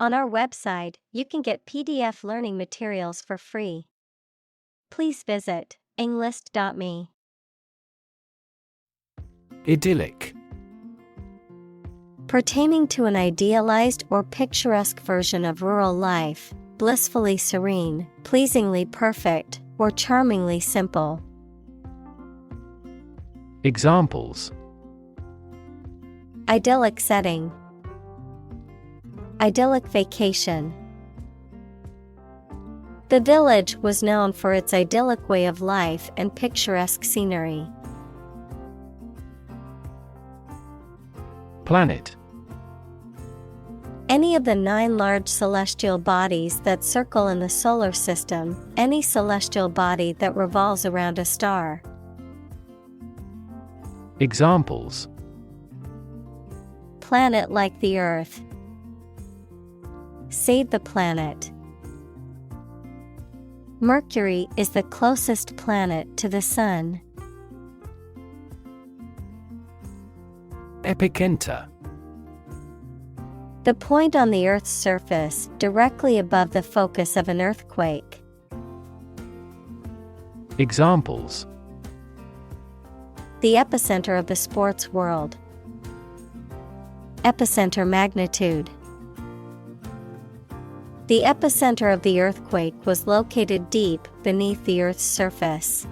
On our website, you can get PDF learning materials for free. Please visit englist.me. Idyllic. Pertaining to an idealized or picturesque version of rural life, blissfully serene, pleasingly perfect, or charmingly simple. Examples: Idyllic setting. Idyllic vacation. The village was known for its idyllic way of life and picturesque scenery. Planet. Any of the 9 large celestial bodies that circle in the solar system, any celestial body that revolves around a star. Examples: Planet like the Earth. Save the planet. Mercury is the closest planet to the Sun. Epicenter. The point on the Earth's surface directly above the focus of an earthquake. Examples: The epicenter of the sports world. Epicenter magnitude. The epicenter of the earthquake was located deep beneath the Earth's surface.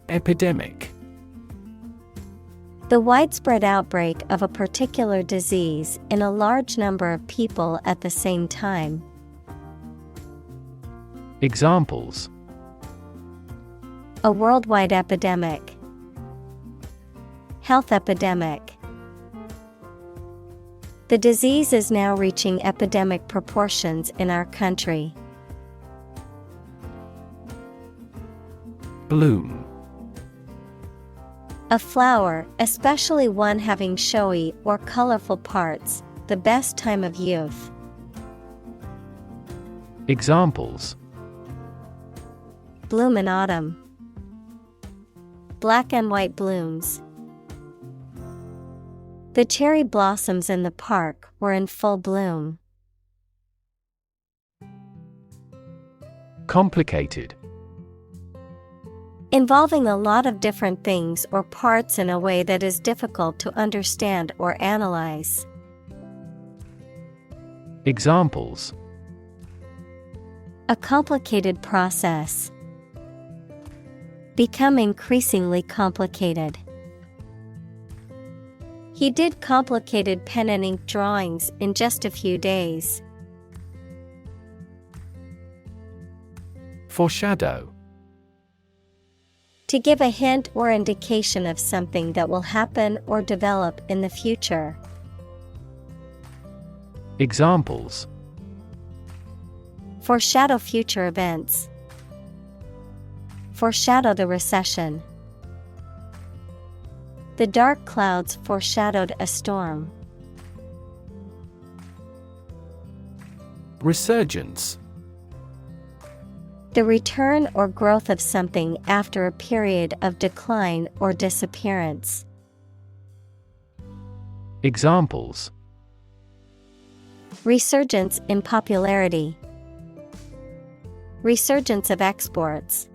Epidemic. The widespread outbreak of a particular disease in a large number of people at the same time. Examples: A worldwide epidemic. Health epidemic. The disease is now reaching epidemic proportions in our country. Bloom. A flower, especially one having showy or colorful parts, the best time of youth. Examples: Bloom in autumn. Black and white blooms. The cherry blossoms in the park were in full bloom. Complicated. Involving a lot of different things or parts in a way that is difficult to understand or analyze. Examples: A complicated process. Become increasingly complicated. He did complicated pen and ink drawings in just a few days. Foreshadow. To give a hint or indication of something that will happen or develop in the future. Examples: Foreshadow future events. Foreshadow the recession. The dark clouds foreshadowed a storm. Resurgence. The return or growth of something after a period of decline or disappearance. Examples: Resurgence in popularity. Resurgence of exports.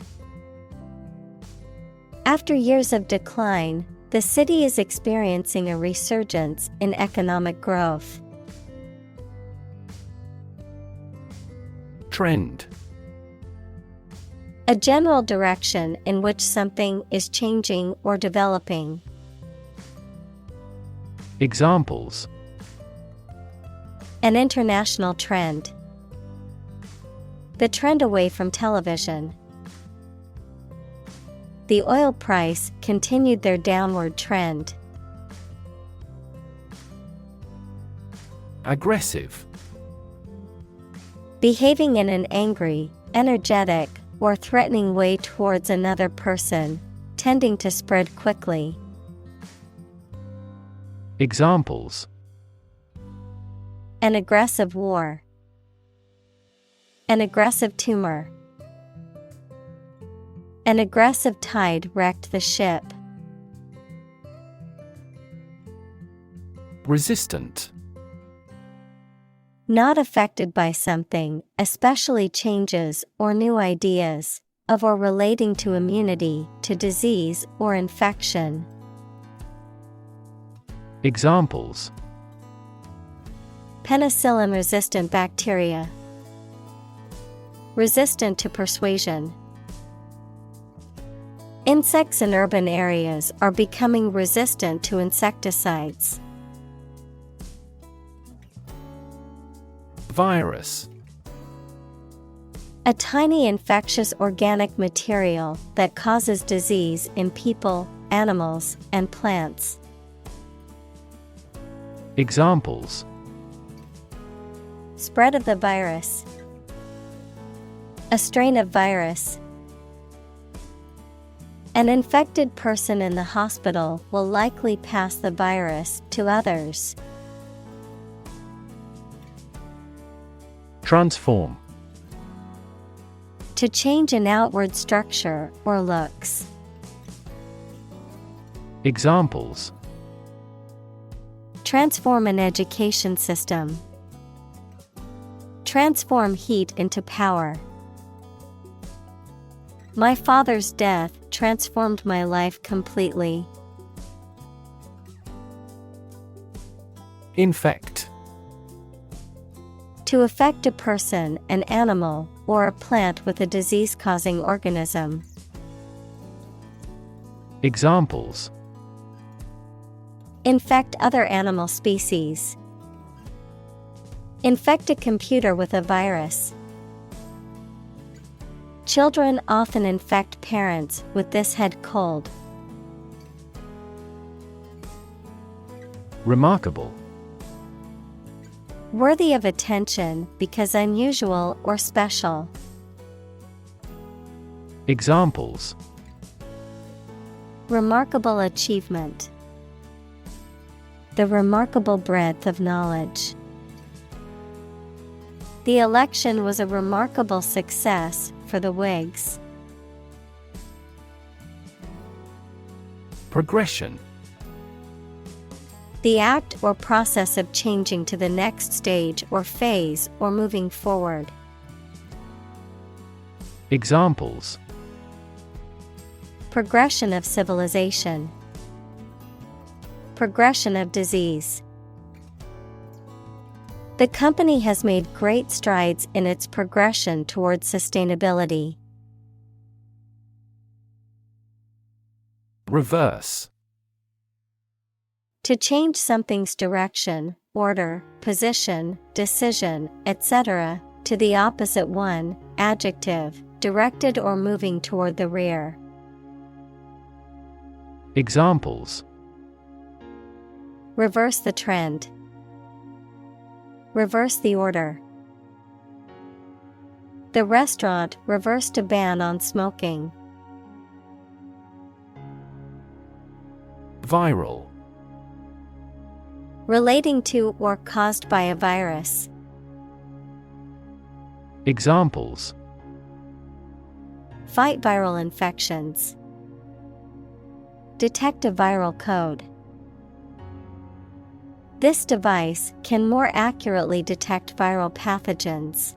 After years of decline, the city is experiencing a resurgence in economic growth. Trend. A general direction in which something is changing or developing. Examples: An international trend. The trend away from television. The oil price continued their downward trend. Aggressive. Behaving in an angry, energetic, or threatening way towards another person, tending to spread quickly. Examples: An aggressive war. An aggressive tumor. An aggressive tide wrecked the ship. Resistant. Not affected by something, especially changes or new ideas, of or relating to immunity to disease or infection. Examples: penicillin-resistant bacteria. Resistant to persuasion. Insects in urban areas are becoming resistant to insecticides. Virus. A tiny infectious organic material that causes disease in people, animals, and plants. Examples: spread of the virus. A strain of virus. An infected person in the hospital will likely pass the virus to others. Transform. To change an outward structure or looks. Examples: transform an education system. Transform heat into power. My father's death transformed my life completely. Infect. To affect a person, an animal, or a plant with a disease-causing organism. Examples: infect other animal species. Infect a computer with a virus. Children often infect parents with this head cold. Remarkable. Worthy of attention because unusual or special. Examples: remarkable achievement. The remarkable breadth of knowledge. The election was a remarkable success for the Whigs. Progression. The act or process of changing to the next stage or phase or moving forward. Examples: progression of civilization. Progression of disease. The company has made great strides in its progression towards sustainability. Reverse. To change something's direction, order, position, decision, etc., to the opposite one, adjective, directed or moving toward the rear. Examples: reverse the trend. Reverse the order. The restaurant reversed a ban on smoking. Viral. Relating to or caused by a virus. Examples: fight viral infections. Detect a viral code. This device can more accurately detect viral pathogens.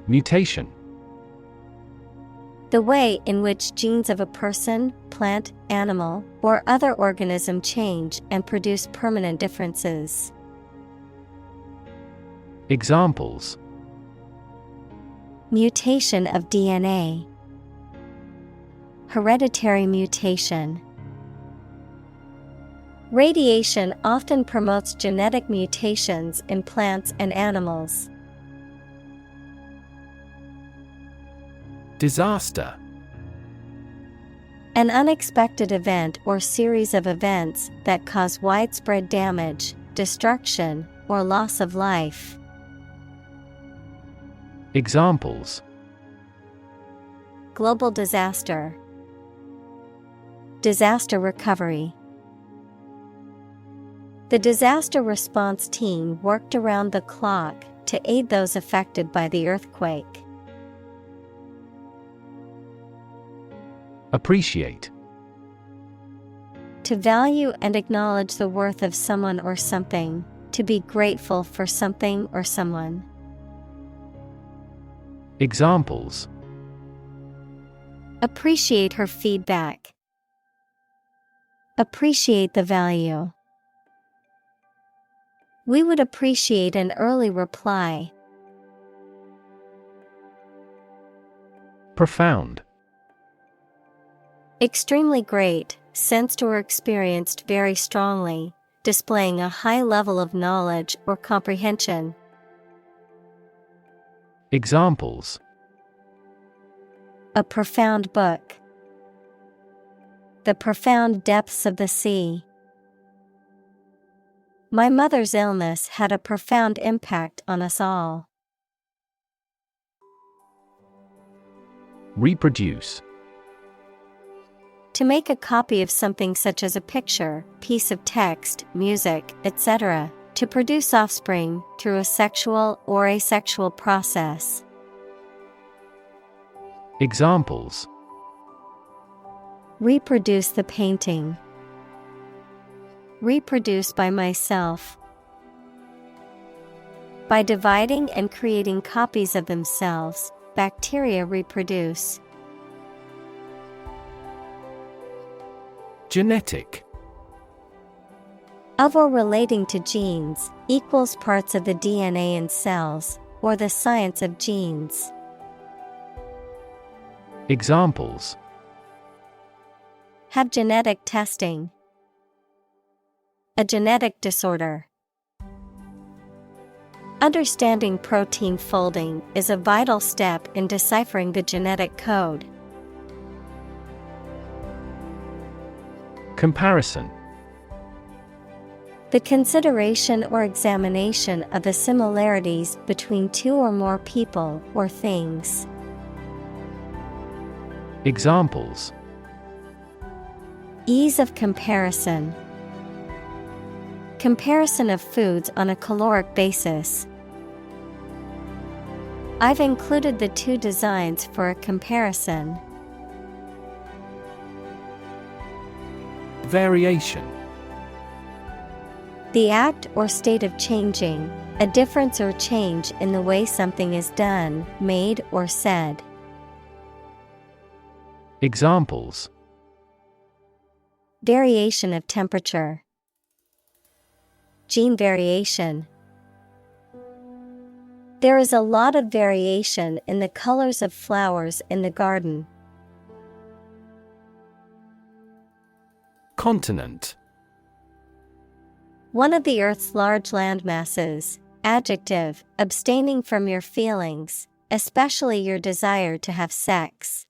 Mutation. The way in which genes of a person, plant, animal, or other organism change and produce permanent differences. Examples: mutation of DNA. Hereditary mutation. Radiation often promotes genetic mutations in plants and animals. Disaster. An unexpected event or series of events that cause widespread damage, destruction, or loss of life. Examples: global disaster. Disaster recovery. The disaster response team worked around the clock to aid those affected by the earthquake. Appreciate. To value and acknowledge the worth of someone or something, to be grateful for something or someone. Examples: Appreciate her feedback. Appreciate the value. We would appreciate an early reply. Profound. Extremely great, sensed or experienced very strongly, displaying a high level of knowledge or comprehension. Examples: A profound book. The profound depths of the sea. My mother's illness had a profound impact on us all. Reproduce. To make a copy of something such as a picture, piece of text, music, etc., to produce offspring through a sexual or asexual process. Examples: Reproduce the painting. Reproduce by myself. By dividing and creating copies of themselves, bacteria reproduce. Genetic. Of or relating to genes, equals parts of the DNA in cells, or the science of genes. Examples: Have genetic testing. A genetic disorder. Understanding protein folding is a vital step in deciphering the genetic code. Comparison. The consideration or examination of the similarities between two or more people or things. Examples: Ease of comparison. Comparison of foods on a caloric basis. I've included the two designs for a comparison. Variation. The act or state of changing, a difference or change in the way something is done, made, or said. Examples: Variation of temperature. Gene variation. There is a lot of variation in the colors of flowers in the garden. Continent. One of the Earth's large landmasses. Adjective, abstaining from your feelings, especially your desire to have sex.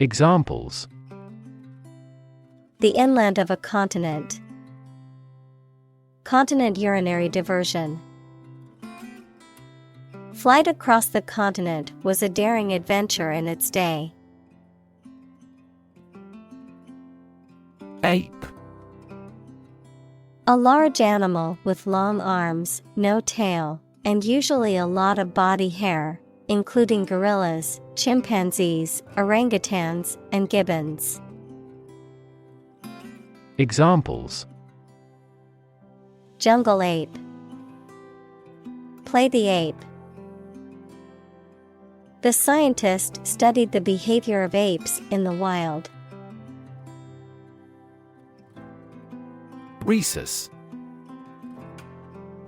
Examples: The inland of a continent. Continent urinary diversion. Flight across the continent was a daring adventure in its day. Ape. A large animal with long arms, no tail, and usually a lot of body hair, including gorillas, chimpanzees, orangutans, and gibbons. Examples: Jungle ape. Play the ape. The scientist studied the behavior of apes in the wild. Rhesus.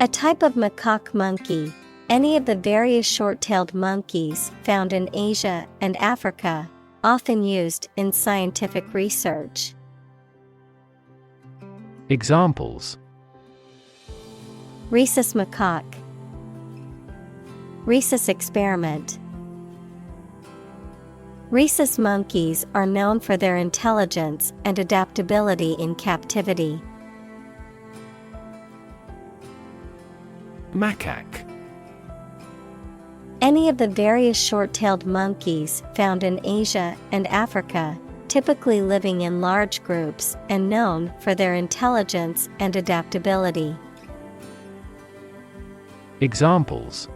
A type of macaque monkey, any of the various short-tailed monkeys found in Asia and Africa, often used in scientific research. Examples: Rhesus macaque. Rhesus experiment. Rhesus monkeys are known for their intelligence and adaptability in captivity. Macaque. Any of the various short-tailed monkeys found in Asia and Africa, typically living in large groups and known for their intelligence and adaptability. Examples: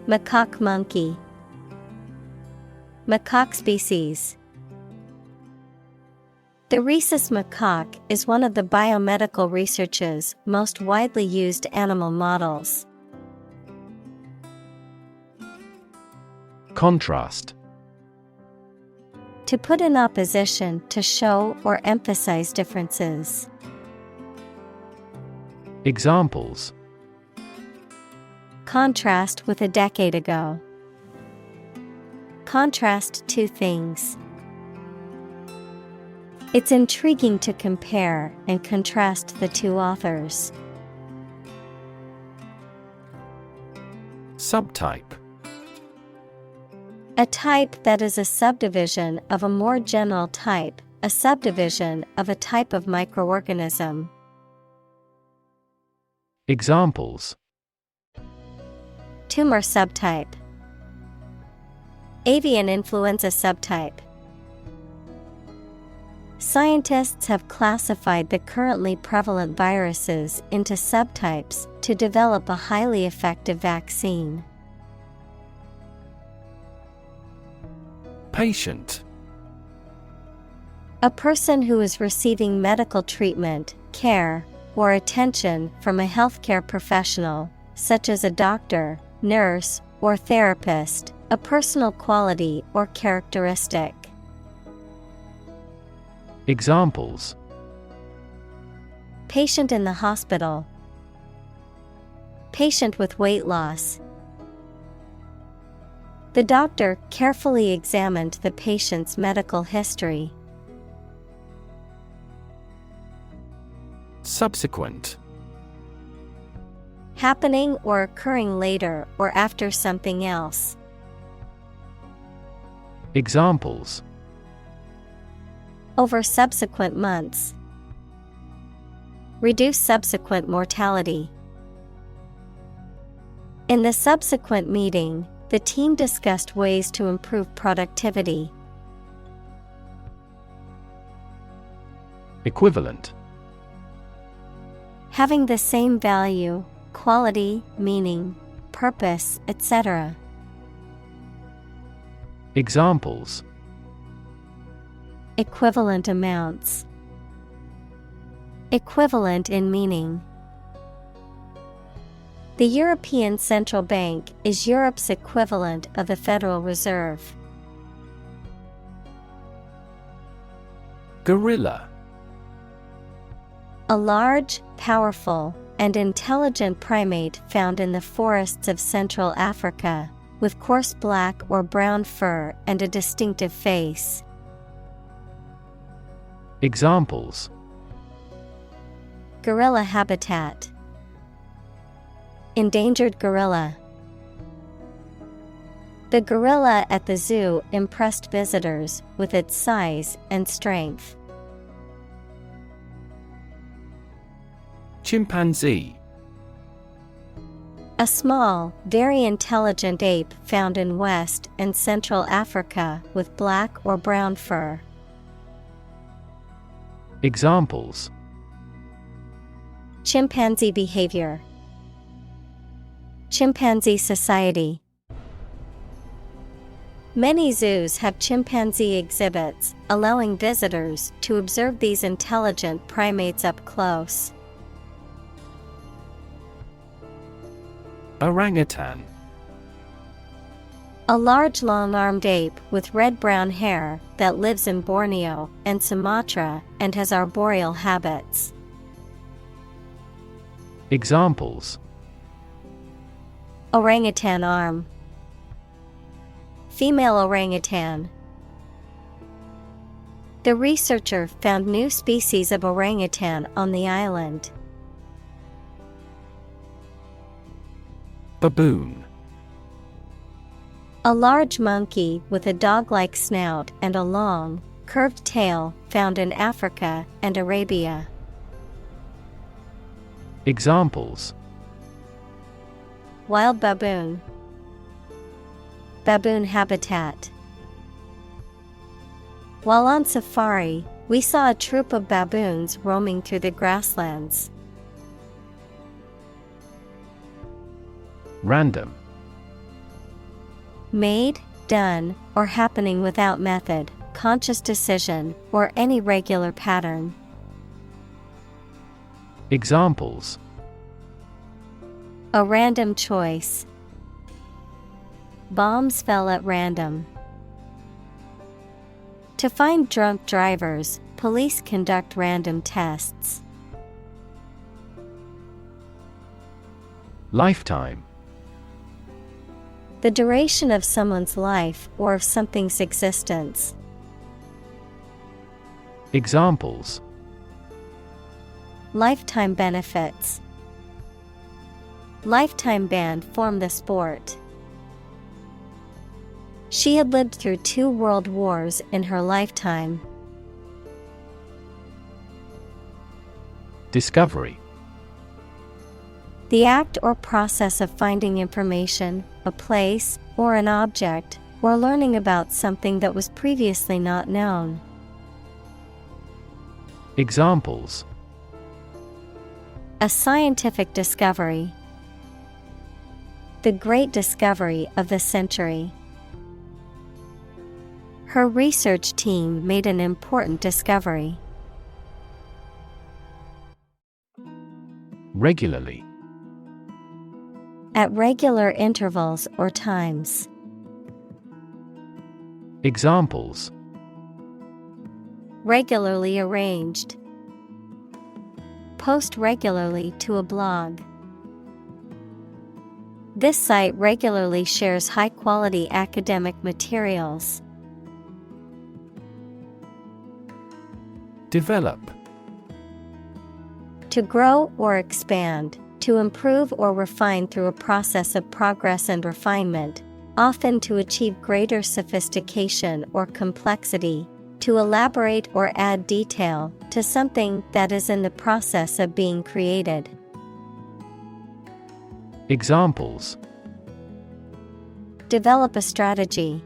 Macaque monkey. Macaque species. The rhesus macaque is one of the biomedical research's most widely used animal models. Contrast. To put in opposition, to show or emphasize differences. Examples. Contrast with a decade ago. Contrast two things. It's intriguing to compare and contrast the two authors. Subtype. A type that is a subdivision of a more general type, a subdivision of a type of microorganism. Examples. Tumor subtype. Avian influenza subtype. Scientists have classified the currently prevalent viruses into subtypes to develop a highly effective vaccine. Patient. A person who is receiving medical treatment, care, or attention from a healthcare professional, such as a doctor, nurse, or therapist, a personal quality or characteristic. Examples. Patient in the hospital. Patient with weight loss. The doctor carefully examined the patient's medical history. Subsequent. Happening or occurring later or after something else. Examples. Over subsequent months. Reduce subsequent mortality. In the subsequent meeting, the team discussed ways to improve productivity. Equivalent. Having the same value, quality, meaning, purpose, etc. Examples. Equivalent amounts. Equivalent in meaning. The European Central Bank is Europe's equivalent of the Federal Reserve. Gorilla. A large, powerful, and intelligent primate found in the forests of Central Africa, with coarse black or brown fur and a distinctive face. Examples. Gorilla habitat. Endangered gorilla. The gorilla at the zoo impressed visitors with its size and strength. Chimpanzee. A small, very intelligent ape found in West and Central Africa with black or brown fur. Examples. Chimpanzee behavior. Chimpanzee society. Many zoos have chimpanzee exhibits, allowing visitors to observe these intelligent primates up close. Orangutan. A large long-armed ape with red-brown hair that lives in Borneo and Sumatra and has arboreal habits. Examples. Orangutan arm. Female orangutan. The researcher found new species of orangutan on the island. Baboon. A large monkey with a dog-like snout and a long, curved tail found in Africa and Arabia. Examples. Wild baboon. Baboon habitat. While on safari, we saw a troop of baboons roaming through the grasslands. Random. Made, done, or happening without method, conscious decision, or any regular pattern. Examples: A random choice. Bombs fell at random. To find drunk drivers, police conduct random tests. Lifetime. The duration of someone's life or of something's existence. Examples: Lifetime benefits. Lifetime ban from the sport. She had lived through 2 world wars in her lifetime. Discovery. The act or process of finding information, a place, or an object, or learning about something that was previously not known. Examples: A scientific discovery. The great discovery of the century. Her research team made an important discovery. Regularly. At regular intervals or times. Examples: Regularly arranged. Post regularly to a blog. This site regularly shares high-quality academic materials. Develop. To grow or expand, to improve or refine through a process of progress and refinement, often to achieve greater sophistication or complexity, to elaborate or add detail to something that is in the process of being created. Examples: Develop a strategy.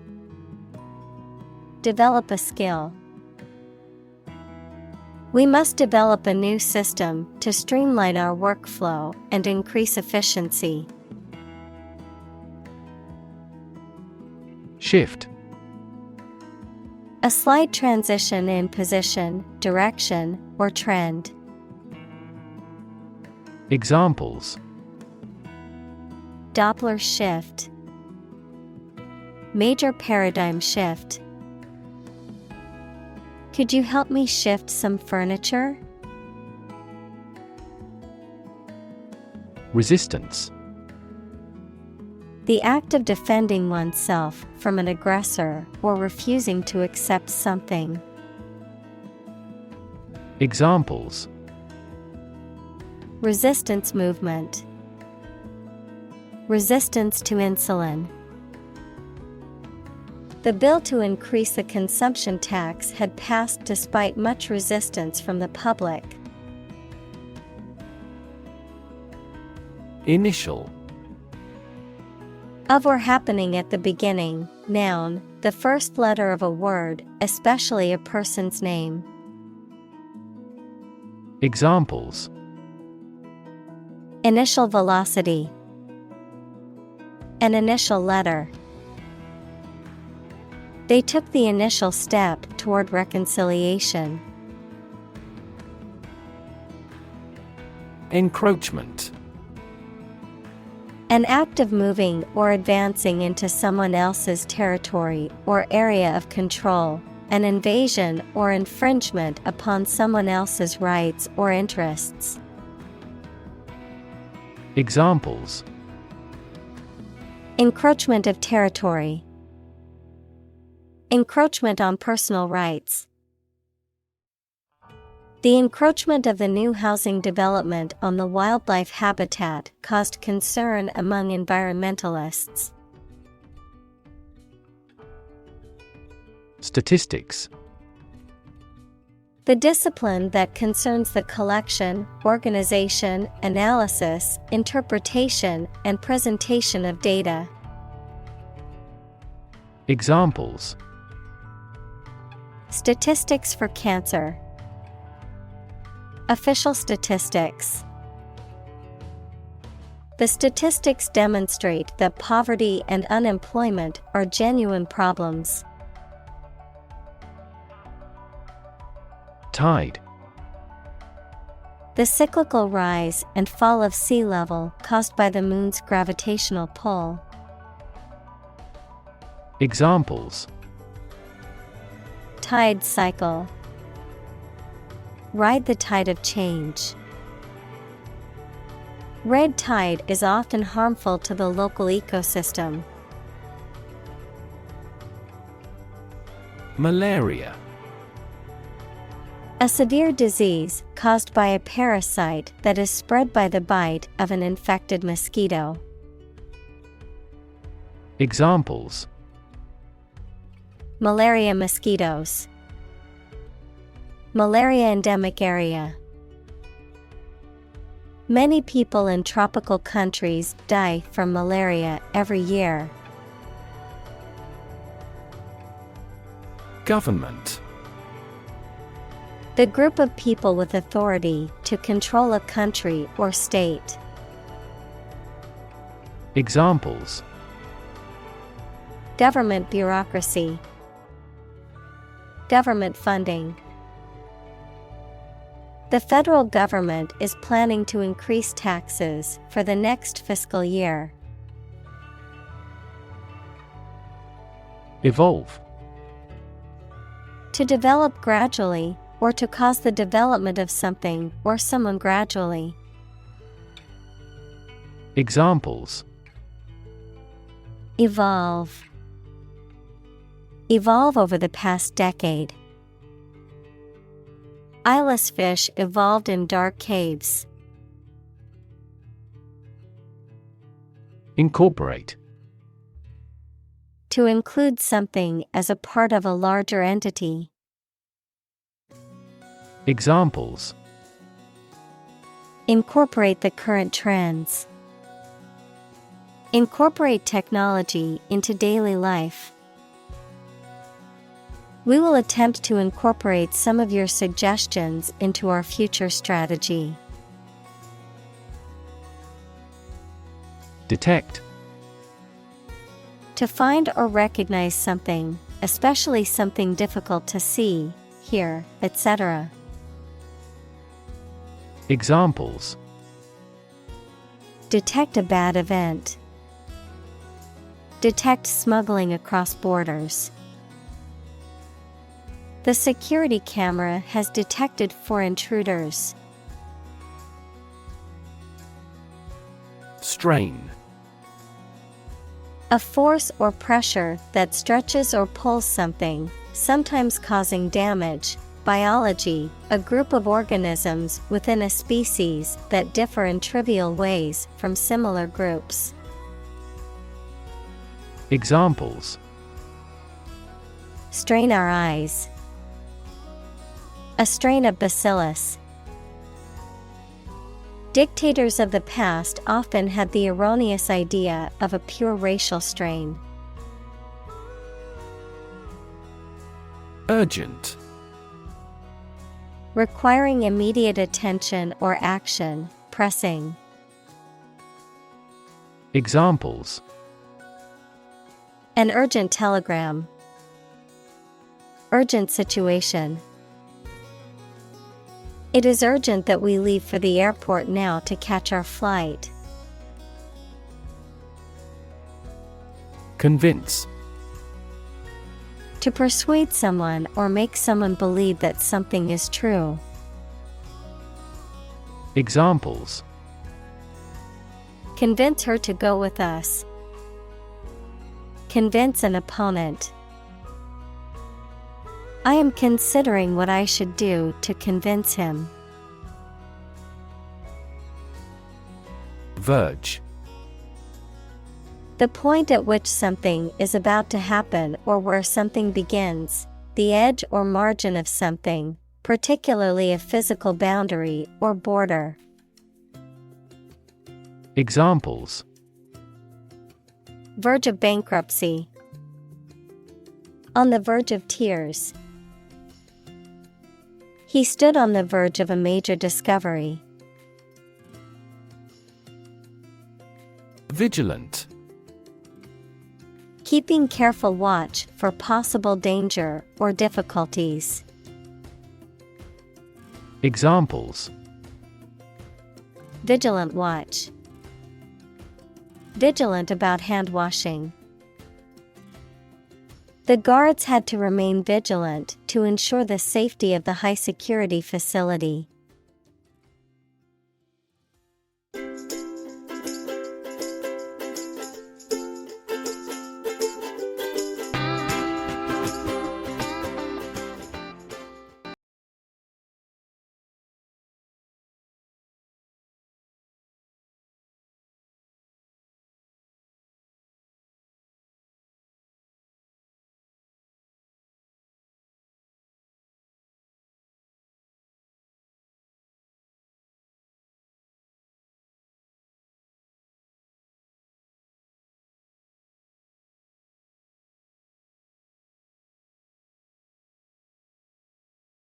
Develop a skill. We must develop a new system to streamline our workflow and increase efficiency. Shift. A slight transition in position, direction, or trend. Examples: Doppler shift. Major paradigm shift. Could you help me shift some furniture? Resistance. The act of defending oneself from an aggressor or refusing to accept something. Examples: Resistance movement. Resistance to insulin. The bill to increase the consumption tax had passed despite much resistance from the public. Initial. Of or happening at the beginning, noun, the first letter of a word, especially a person's name. Examples: Initial velocity. An initial letter. They took the initial step toward reconciliation. Encroachment. An act of moving or advancing into someone else's territory or area of control, an invasion or infringement upon someone else's rights or interests. Examples: Encroachment of territory. Encroachment on personal rights. The encroachment of the new housing development on the wildlife habitat caused concern among environmentalists. Statistics. The discipline that concerns the collection, organization, analysis, interpretation, and presentation of data. Examples: Statistics for cancer. Official statistics. The statistics demonstrate that poverty and unemployment are genuine problems. Tide. The cyclical rise and fall of sea level caused by the moon's gravitational pull. Examples: Tide cycle. Ride the tide of change. Red tide is often harmful to the local ecosystem. Malaria. A severe disease caused by a parasite that is spread by the bite of an infected mosquito. Examples: Malaria mosquitoes. Malaria endemic area. Many people in tropical countries die from malaria every year. Government. The group of people with authority to control a country or state. Examples: Government bureaucracy. Government funding. The federal government is planning to increase taxes for the next fiscal year. Evolve. To develop gradually, or to cause the development of something or someone gradually. Examples: Evolve. Evolve over the past decade. Eyeless fish evolved in dark caves. Incorporate. To include something as a part of a larger entity. Examples: Incorporate the current trends. Incorporate technology into daily life. We will attempt to incorporate some of your suggestions into our future strategy. Detect. To find or recognize something, especially something difficult to see, hear, etc. Examples: Detect a bad event. Detect smuggling across borders. The security camera has detected 4 intruders. Strain. A force or pressure that stretches or pulls something, sometimes causing damage. Biology, a group of organisms within a species that differ in trivial ways from similar groups. Examples: Strain our eyes. A strain of bacillus. Dictators of the past often had the erroneous idea of a pure racial strain. Urgent. Requiring immediate attention or action, pressing. Examples: An urgent telegram. Urgent situation. It is urgent that we leave for the airport now to catch our flight. Convince. To persuade someone or make someone believe that something is true. Examples: Convince her to go with us. Convince an opponent. I am considering what I should do to convince him. Verge. The point at which something is about to happen or where something begins, the edge or margin of something, particularly a physical boundary or border. Examples: Verge of bankruptcy. On the verge of tears. He stood on the verge of a major discovery. Vigilant. Keeping careful watch for possible danger or difficulties. Examples: vigilant watch, vigilant about hand washing. The guards had to remain vigilant to ensure the safety of the high security facility.